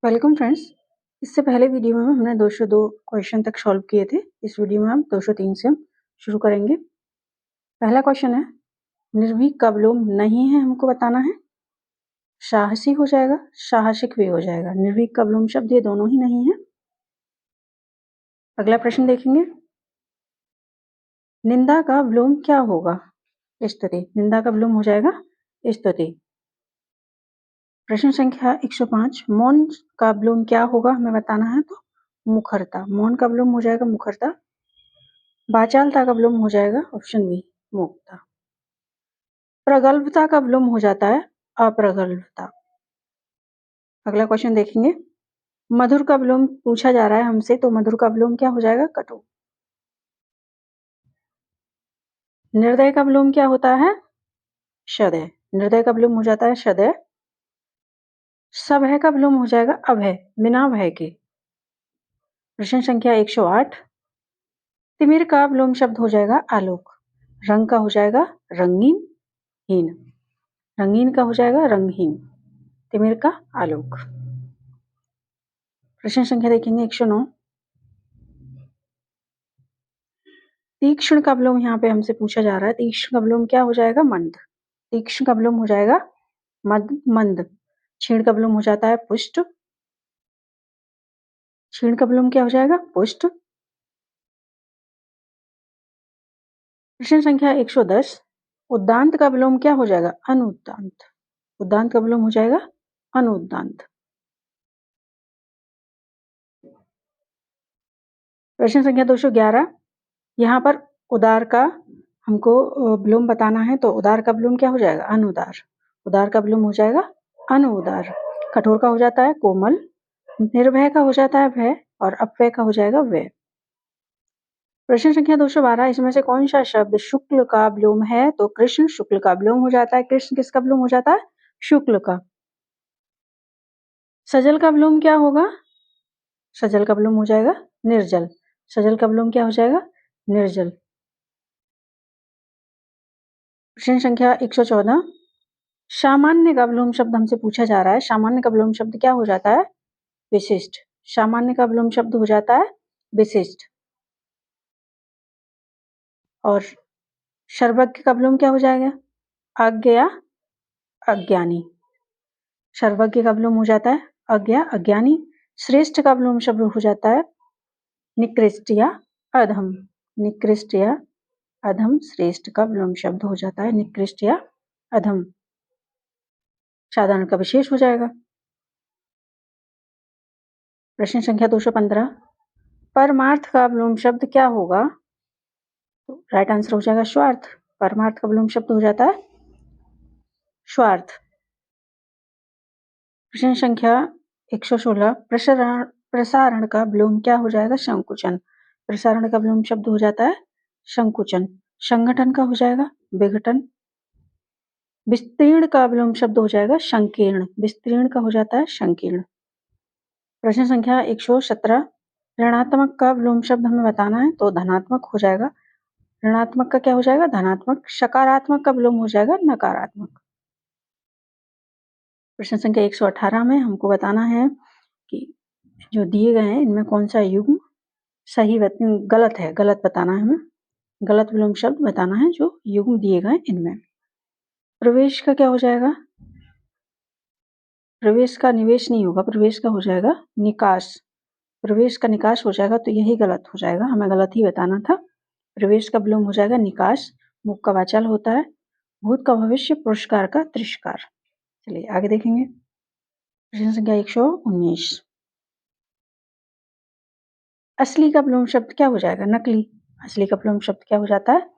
Welcome friends. इससे पहले video में हमने 202 क्वेश्चन तक सॉल्व किए थे। इस वीडियो में हम 203 से हम शुरू करेंगे। पहला क्वेश्चन है, निर्भीक का विलोम नहीं है, हमको बताना है। साहसी हो जाएगा, साहसिक भी हो जाएगा। निर्भीक का विलोम शब्द ये दोनों ही नहीं है। अगला प्रश्न देखेंगे, निंदा का विलोम क्या होगा? स्तुति। निंदा का विलोम हो जाएगा स्तुति। प्रश्न संख्या 105, मौन का विलोम क्या होगा, हमें बताना है। तो मुखरता। मौन का विलोम हो जाएगा मुखरता। वाचालता का विलोम हो जाएगा ऑप्शन बी, मूकता। प्रगल्भता का विलोम हो जाता है अप्रगल्भता। अगला क्वेश्चन देखेंगे, मधुर का विलोम पूछा जा रहा है हमसे, तो मधुर का विलोम क्या हो जाएगा? कटु। निर्दय का विलोम क्या होता है? सदय। निर्दय का विलोम हो जाता है सदय। सभय का विलोम हो जाएगा अभय, बिना भय के। प्रश्न संख्या 108, तिमिर का विलोम शब्द हो जाएगा आलोक। रंग का हो जाएगा रंगीन, हीन। रंगीन का हो जाएगा रंगहीन। तिमिर का आलोक। प्रश्न संख्या देखेंगे 109, तीक्ष्ण का विलोम यहाँ पे हमसे पूछा जा रहा है। तीक्ष्ण का विलोम क्या हो जाएगा? मंद। तीक्ष्ण का विलोम हो जाएगा मंद। क्षीण का विलोम हो जाता है पुष्ट। क्षीण का विलोम क्या हो जाएगा? पुष्ट। प्रश्न संख्या 110, उद्दांत का विलोम क्या हो जाएगा? अनुद्दांत। उद्दांत का विलोम हो जाएगा अनुद्दांत। प्रश्न संख्या 211, यहाँ पर उदार का हमको विलोम बताना है, तो उदार का विलोम क्या हो जाएगा? अनुदार। उदार का विलोम हो जाएगा अनुदार। कठोर का हो जाता है कोमल। निर्भय का हो जाता है भय, और अपव्यय का हो जाएगा व्यय। प्रश्न संख्या 212, इसमें से कौन सा शब्द शुक्ल का विलोम है? तो कृष्ण। शुक्ल का विलोम हो जाता है कृष्ण। किसका विलोम हो जाता है? शुक्ल का। सजल का विलोम क्या होगा? सजल का विलोम हो जाएगा निर्जल। सजल का विलोम क्या हो जाएगा? निर्जल। प्रश्न संख्या 114, सामान्य का विलोम शब्द हमसे पूछा जा रहा है। सामान्य का विलोम शब्द क्या हो जाता है? विशिष्ट। सामान्य का विलोम शब्द हो जाता है विशिष्ट। और सर्वज्ञ का विलोम क्या हो जाएगा? अज्ञ या अज्ञानी। सर्वज्ञ का विलोम हो जाता है अज्ञ, अज्ञानी। श्रेष्ठ का विलोम शब्द हो जाता है निकृष्ट या अधम। निकृष्ट या अधम। श्रेष्ठ का विलोम शब्द हो जाता है निकृष्ट या अधम। साधारण का विशेष हो जाएगा। प्रश्न संख्या 215, परमार्थ का विलोम शब्द क्या होगा? तो राइट आंसर हो जाएगा स्वार्थ। परमार्थ का विलोम शब्द हो जाता है स्वार्थ। प्रश्न संख्या 116, प्रसारण का विलोम क्या हो जाएगा? संकुचन। प्रसारण का विलोम शब्द हो जाता है संकुचन। संगठन का हो जाएगा विघटन। विस्तीर्ण का विलोम शब्द हो जाएगा संकीर्ण। विस्तीर्ण का हो जाता है संकीर्ण। प्रश्न संख्या 117, ऋणात्मक का विलोम शब्द हमें बताना है, तो धनात्मक हो जाएगा। ऋणात्मक का क्या हो जाएगा? धनात्मक। सकारात्मक का विलोम हो जाएगा नकारात्मक। प्रश्न संख्या 118 में हमको बताना है कि जो दिए गए हैं इनमें कौन सा युग्म सही गलत है। गलत बताना है हमें। गलत विलोम शब्द बताना है जो युग्म दिए गए इनमें। प्रवेश का क्या हो जाएगा? प्रवेश का निवेश नहीं होगा, प्रवेश का हो जाएगा निकास। प्रवेश का निकास हो जाएगा, तो यही गलत हो जाएगा, हमें गलत ही बताना था। प्रवेश का विलोम हो जाएगा निकास। मुख का वाचल होता है भूत का भविष्य, पुरस्कार का तिरस्कार। चलिए आगे देखेंगे। प्रश्न संख्या 119, असली का विलोम शब्द क्या हो जाएगा? नकली। असली का विलोम शब्द क्या हो जाता है?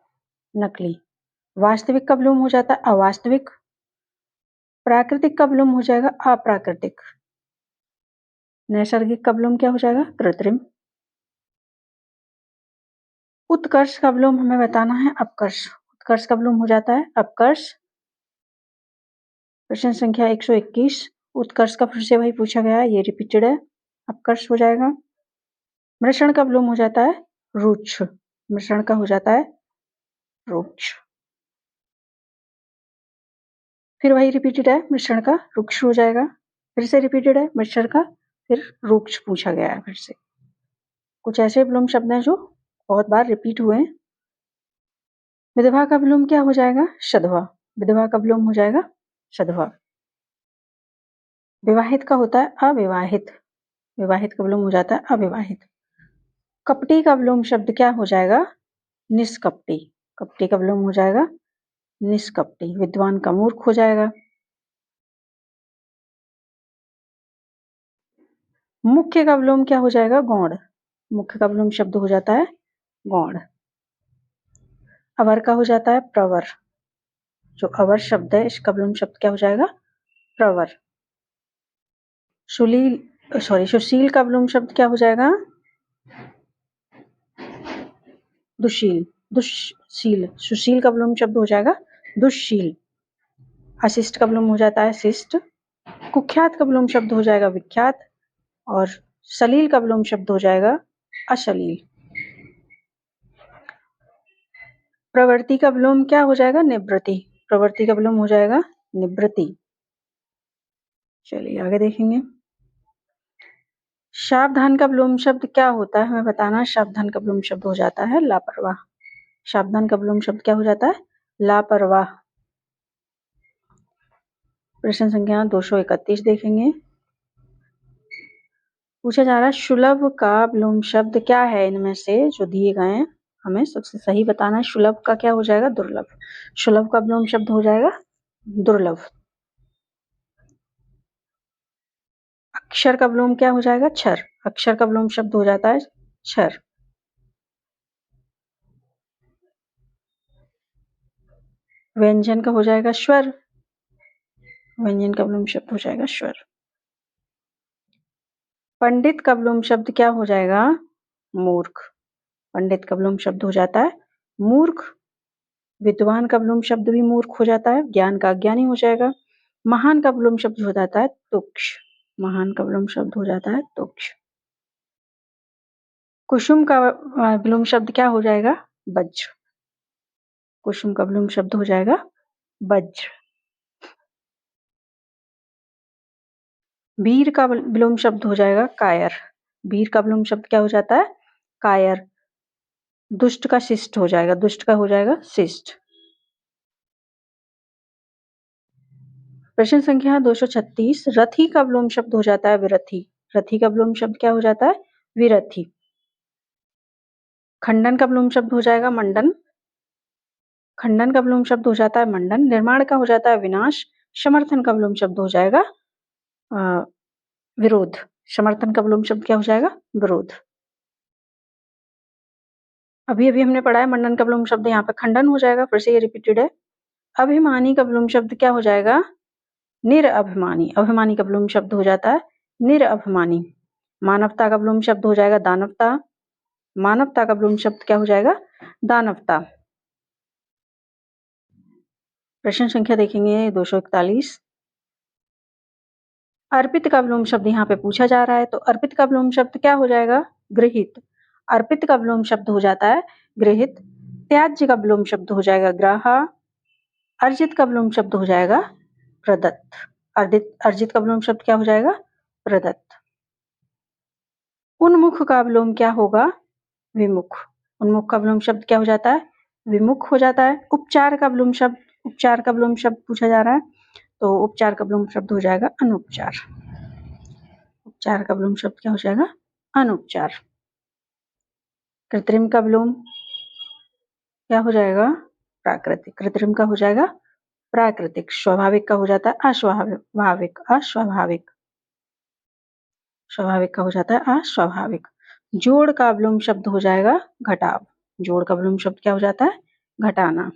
नकली। वास्तविक का विलोम हो जाता है अवास्तविक। प्राकृतिक का विलोम हो जाएगा अप्राकृतिक। नैसर्गिक का विलोम क्या हो जाएगा? कृत्रिम। उत्कर्ष का विलोम हमें बताना है अपकर्ष। उत्कर्ष का विलोम हो जाता है अपकर्ष। प्रश्न संख्या 121, उत्कर्ष का फिर से वही पूछा गया है, ये रिपीटेड है, अपकर्ष हो जाएगा। मृषण का विलोम हो जाता है रुक्ष। मृषण का हो जाता है रुक्ष। फिर वही रिपीटेड है, मृषण का रुक्ष हो जाएगा। फिर से रिपीटेड है, मृषण का फिर रूक्ष पूछा गया है फिर से। कुछ ऐसे विलोम शब्द हैं जो बहुत बार रिपीट हुए हैं। विधवा का विलोम क्या हो जाएगा? शधवा। विधवा का विलोम हो जाएगा शधवा। विवाहित का होता है अविवाहित। विवाहित का विलोम हो जाता है अविवाहित। कपटी का विलोम शब्द क्या हो जाएगा? निष्कपटी। कपटी का विलोम हो जाएगा निष्कपटी। विद्वान का मूर्ख हो जाएगा। मुख्य का विलोम क्या हो जाएगा? गौण। मुख्य का विलोम शब्द हो जाता है गौण। अवर का हो जाता है प्रवर। जो अवर शब्द है इसका विलोम शब्द क्या हो जाएगा? प्रवर। सुशील का विलोम शब्द क्या हो जाएगा? दुशील। दुशील। सुशील का विलोम शब्द हो जाएगा दुशील। अशिष्ट का विलोम हो जाता है शिष्ट। कुख्यात का विलोम शब्द हो जाएगा विख्यात। और सलील का विलोम शब्द हो जाएगा अशलील। प्रवृत्ति का विलोम क्या हो जाएगा? निवृत्ति। प्रवृत्ति का विलोम हो जाएगा निवृत्ति। चलिए आगे देखेंगे। सावधान का विलोम शब्द क्या होता है हमें बताना। सावधान का विलोम शब्द हो जाता है लापरवाह। सावधान का विलोम शब्द क्या हो जाता है? लापरवाह। प्रश्न संख्या 231 देखेंगे। पूछा जा रहा है सुलभ का विलोम शब्द क्या है इनमें से जो दिए गए हैं हमें सबसे सही बताना है। सुलभ का क्या हो जाएगा? दुर्लभ। सुलभ का विलोम शब्द हो जाएगा दुर्लभ। अक्षर का विलोम क्या हो जाएगा? क्षर। अक्षर का विलोम शब्द हो जाता है क्षर। व्यंजन का हो जाएगा स्वर। व्यंजन का विलोम शब्द हो जाएगा स्वर। पंडित का विलोम शब्द क्या हो जाएगा? मूर्ख। पंडित का विलोम शब्द हो जाता है मूर्ख। विद्वान का विलोम शब्द भी मूर्ख हो जाता है। ज्ञान का अज्ञानी हो जाएगा। महान का विलोम शब्द हो जाता है तुक्ष। महान का विलोम शब्द हो जाता है तुक्ष। कुसुम का विलोम शब्द क्या हो जाएगा? वज्र। कुसुम का विलोम शब्द हो जाएगा वज्र। वीर का विलोम शब्द हो जाएगा कायर। वीर का विलोम शब्द क्या हो जाता है? कायर। दुष्ट का शिष्ट हो जाएगा। दुष्ट का हो जाएगा शिष्ट। प्रश्न संख्या 236। रथी का विलोम शब्द हो जाता है विरथी। रथी का विलोम शब्द क्या हो जाता है? विरथी। खंडन का विलोम शब्द हो जाएगा मंडन। खंडन का विलोम शब्द हो जाता है मंडन। निर्माण का हो जाता है विनाश। समर्थन का विलोम शब्द हो जाएगा विरोध। समर्थन का विलोम शब्द क्या हो जाएगा? विरोध। अभी अभी हमने पढ़ा है मंडन का विलोम शब्द यहाँ पे खंडन हो जाएगा। फिर से ये रिपीटेड है। अभिमानी का विलोम शब्द क्या हो जाएगा? निरअभिमानी। अभिमानी का विलोम शब्द हो जाता है निरअभिमानी। मानवता का विलोम शब्द हो जाएगा दानवता। मानवता का विलोम शब्द क्या हो जाएगा? दानवता। प्रश्न संख्या देखेंगे 241। अर्पित का विलोम शब्द यहाँ पे पूछा जा रहा है तो अर्पित का विलोम शब्द क्या हो जाएगा? गृहित। अर्पित का विलोम शब्द हो जाता है गृहित। त्याज्य का विलोम शब्द हो जाएगा ग्राहा। अर्जित का विलोम शब्द हो जाएगा प्रदत्त। अर्जित का विलोम शब्द क्या हो जाएगा? प्रदत्त। उन्मुख का विलोम क्या होगा? विमुख। उन्मुख का विलोम शब्द क्या हो जाता है? विमुख हो जाता है। उपचार का विलोम शब्द पूछा जा रहा है तो उपचार का विलोम शब्द हो जाएगा अनुपचार। उपचार का विलोम शब्द क्या हो जाएगा? अनुपचार। कृत्रिम का विलोम क्या हो जाएगा? प्राकृतिक। कृत्रिम का हो जाएगा प्राकृतिक। स्वाभाविक का हो जाता है अस्वाभाविक। अस्वाभाविक। स्वाभाविक का हो जाता है अस्वाभाविक। जोड़ का विलोम शब्द हो जाएगा घटाव। जोड़ का विलोम शब्द क्या हो जाता है? घटाना।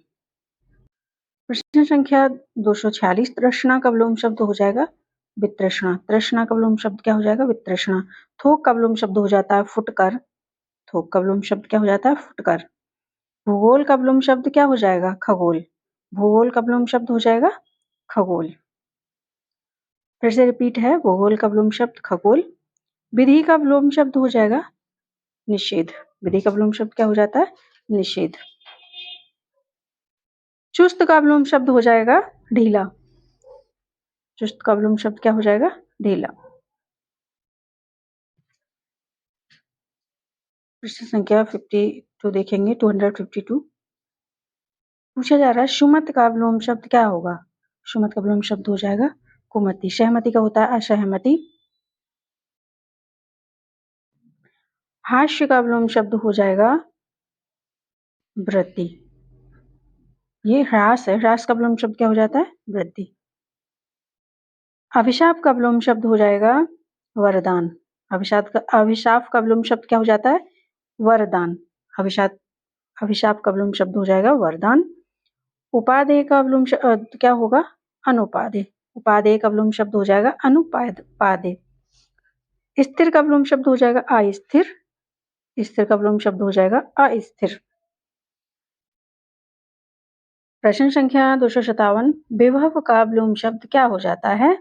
प्रश्न संख्या 246। तृष्णा का विलोम शब्द हो जाएगा वितृष्णा। तृष्णा का विलोम शब्द क्या हो जाएगा? वितृष्णा। थोक का विलोम शब्द हो जाता है फुटकर। थोक का विलोम शब्द क्या हो जाता है? फुटकर। भूगोल का विलोम शब्द क्या हो जाएगा? खगोल। भूगोल का विलोम शब्द हो जाएगा खगोल। फिर से रिपीट है। भूगोल का विलोम शब्द खगोल। विधि का विलोम शब्द हो जाएगा निषेध। विधि का विलोम शब्द क्या हो जाता है? निषेध। चुस्त का विलोम शब्द हो जाएगा ढीला। चुस्त का विलोम शब्द क्या हो जाएगा? ढीला। प्रश्न संख्या 52 देखेंगे, 252। पूछा जा रहा है सुमत का विलोम शब्द क्या होगा? सुमत का विलोम शब्द हो जाएगा कुमति। सहमति का होता है असहमति। हास्य का विलोम शब्द हो जाएगा वृद्धि। ये ह्रास है, ह्रास का विलोम शब्द क्या हो जाता है? वृद्धि। अभिशाप का विलोम शब्द हो जाएगा वरदान। अभिशाप का विलोम शब्द क्या हो जाता है? वरदान। अभिशाप का विलोम शब्द हो जाएगा वरदान। उपादेय का विलोम क्या होगा? अनुपादेय। उपादेय का विलोम शब्द हो जाएगा अनुपादेय। स्थिर का विलोम शब्द हो जाएगा अस्थिर। स्थिर का विलोम शब्द हो जाएगा अस्थिर। प्रश्न संख्या 257। विभव का विलोम शब्द क्या हो जाता है?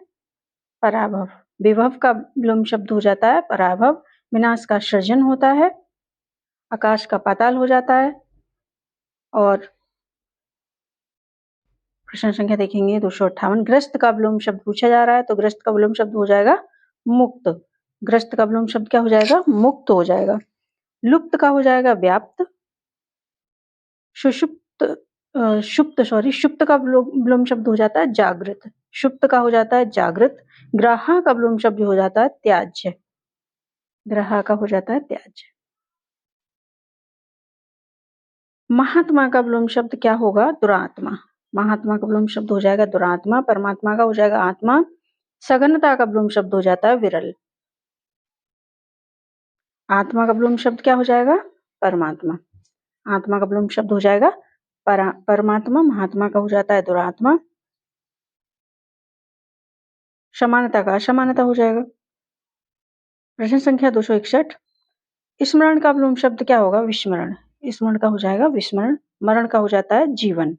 पराभव। विभव का विलोम शब्द हो जाता है पराभव। विनाश का सृजन होता है। आकाश का पाताल हो जाता है। और प्रश्न संख्या देखेंगे 258। ग्रस्त का विलोम शब्द पूछा जा रहा है, तो ग्रस्त का विलोम शब्द हो जाएगा मुक्त। ग्रस्त का विलोम शब्द क्या हो जाएगा? मुक्त हो जाएगा। लुप्त का हो जाएगा व्याप्त। शुप्त का विलोम शब्द हो जाता है जागृत। शुप्त का हो जाता है जागृत। ग्राह का विलोम शब्द हो जाता है त्याज्य। ग्राह का हो जाता है त्याज्य। महात्मा का विलोम शब्द क्या होगा? दुरात्मा। महात्मा का विलोम शब्द हो जाएगा दुरात्मा। परमात्मा का हो जाएगा आत्मा। सघनता का विलोम शब्द हो जाता है विरल। आत्मा का विलोम शब्द क्या हो जाएगा? परमात्मा। आत्मा का विलोम शब्द हो जाएगा परमात्मा। महात्मा का हो जाता है दुरात्मा। समानता का असमानता हो जाएगा। प्रश्न संख्या 261। स्मरण का विलोम शब्द क्या होगा? विस्मरण। स्मरण का हो जाएगा विस्मरण। मरण का हो जाता है जीवन।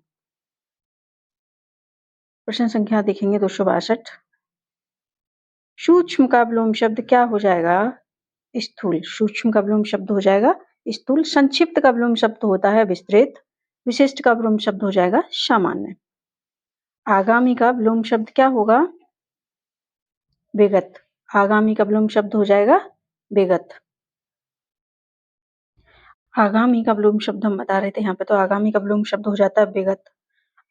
प्रश्न संख्या देखेंगे 262। सूक्ष्म का विलोम शब्द क्या हो जाएगा? स्थूल। सूक्ष्म का विलोम शब्द हो जाएगा स्थूल। संक्षिप्त का विलोम शब्द होता है विस्तृत। विशिष्ट का विलोम शब्द हो जाएगा सामान्य। आगामी का विलोम शब्द क्या होगा? विगत। आगामी का विलोम शब्द हो जाएगा विगत। आगामी का विलोम शब्द हम बता रहे थे यहाँ पे, तो आगामी का विलोम शब्द हो जाता है विगत।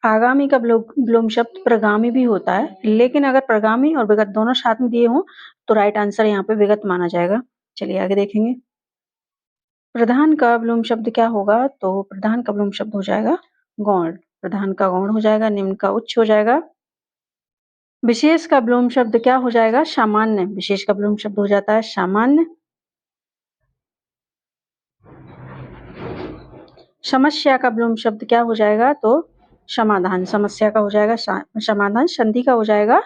आगामी का विलोम शब्द प्रगामी भी होता है, लेकिन अगर प्रगामी और विगत दोनों साथ में दिए हों तो राइट आंसर यहाँ पे विगत माना जाएगा। चलिए आगे देखेंगे। प्रधान का विलोम शब्द क्या होगा? तो प्रधान का विलोम शब्द हो जाएगा गौण। प्रधान का गौण हो जाएगा। निम्न का उच्च हो जाएगा। विशेष का विलोम शब्द क्या हो जाएगा? सामान्य। विशेष का विलोम शब्द हो जाता है सामान्य। समस्या का विलोम शब्द क्या हो जाएगा? तो समाधान। समस्या का हो जाएगा समाधान। संधि का हो जाएगा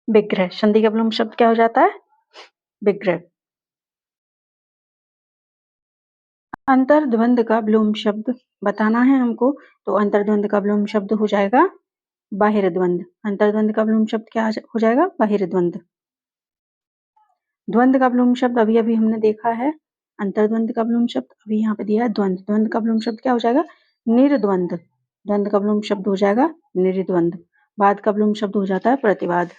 विग्रह। संधि का विलोम शब्द क्या हो जाता है? विग्रह। अंतर्द्वंद का विलोम शब्द बताना है हमको, तो अंतर्द्वंद का विलोम शब्द हो जाएगा बाहिर्द्वंद। अंतर्द्वंद का विलोम शब्द क्या हो जाएगा? बाहिर्द्वंद। द्वंद का विलोम शब्द अभी अभी हमने देखा है। अंतर्द्वंद का विलोम शब्द अभी यहाँ पे दिया है द्वंद। द्वंद का विलोम शब्द क्या हो जाएगा? निर्द्वंद। द्वंद का विलोम शब्द हो जाएगा निर्द्वंद। वाद का विलोम शब्द हो जाता है प्रतिवाद।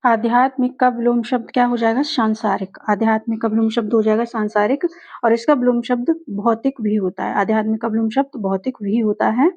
आध्यात्मिक का विलोम शब्द क्या हो जाएगा? सांसारिक। आध्यात्मिक का विलोम शब्द हो जाएगा सांसारिक। और इसका विलोम शब्द भौतिक भी होता है। आध्यात्मिक का विलोम शब्द भौतिक भी होता है।